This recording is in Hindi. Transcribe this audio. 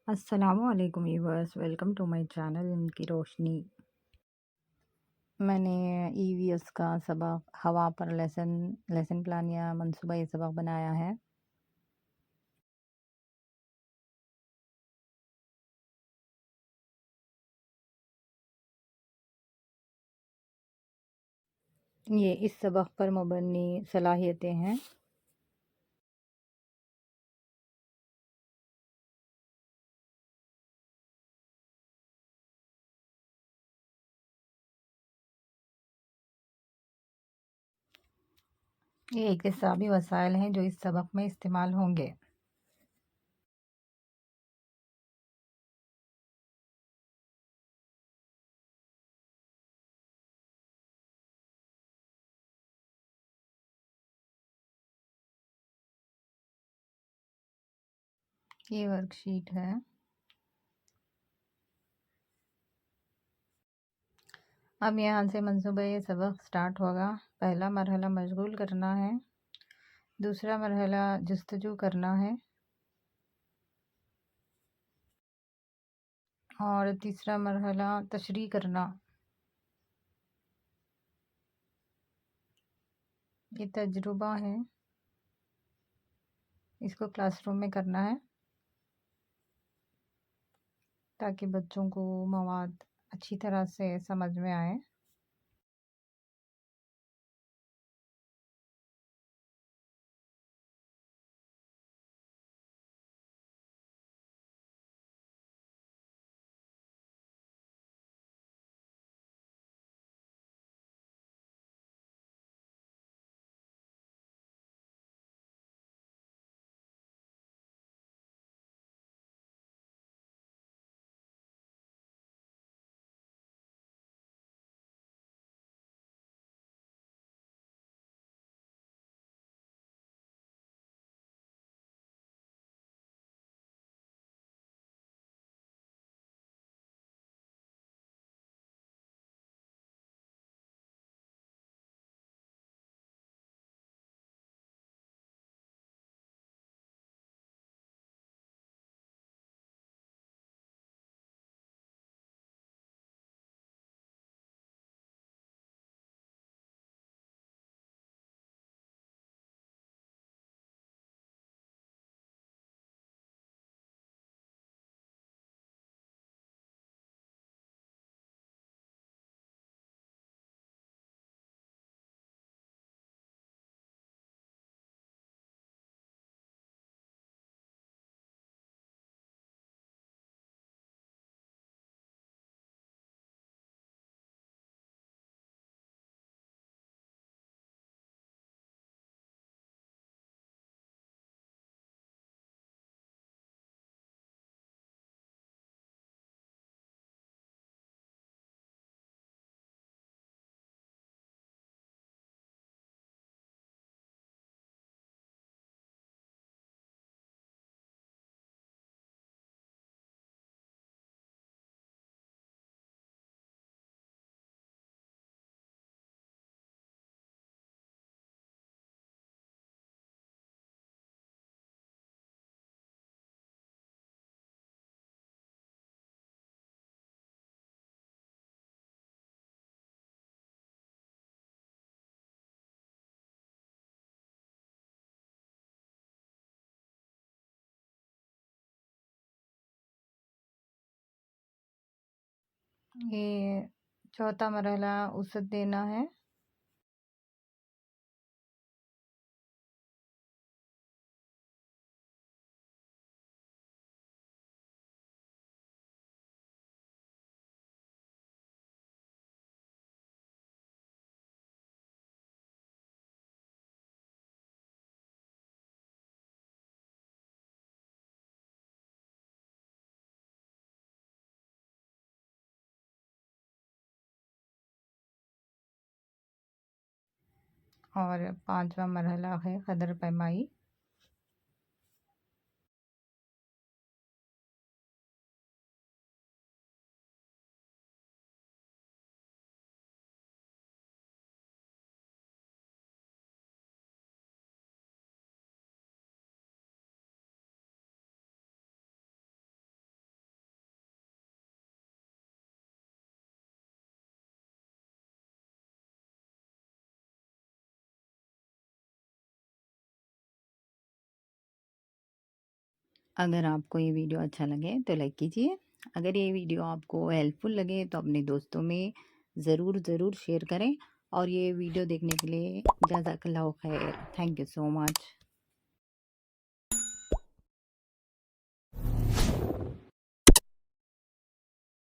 अस्सलामुअलैकुम viewers, welcome to my channel इनकी रोशनी। मैंने ईवीएस का सबक हवा पर लेसन प्लान या मंसूबा ये सबक बनाया है। ये इस सबक पर मुबन्नी सलाहियतें हैं। ये इक्तिसाबी वसाइल हैं जो इस सबक में इस्तेमाल होंगे। ये वर्कशीट है। अब यहाँ से मंसूबा ये सबक स्टार्ट होगा। पहला मरहला मशगूल करना है, दूसरा मरहला जस्तजू करना है और तीसरा मरहला तशरीह करना। ये तजुर्बा है, इसको क्लासरूम में करना है ताकि बच्चों को मवाद अच्छी तरह से समझ में आए। ये चौथा मरहला उसद देना है। और पांचवा मरहला है कदर पैमाई। अगर आपको ये वीडियो अच्छा लगे तो लाइक कीजिए। अगर ये वीडियो आपको हेल्पफुल लगे तो अपने दोस्तों में ज़रूर शेयर करें। और ये वीडियो देखने के लिए जज़ाकल्लाह खैर। Thank you so much.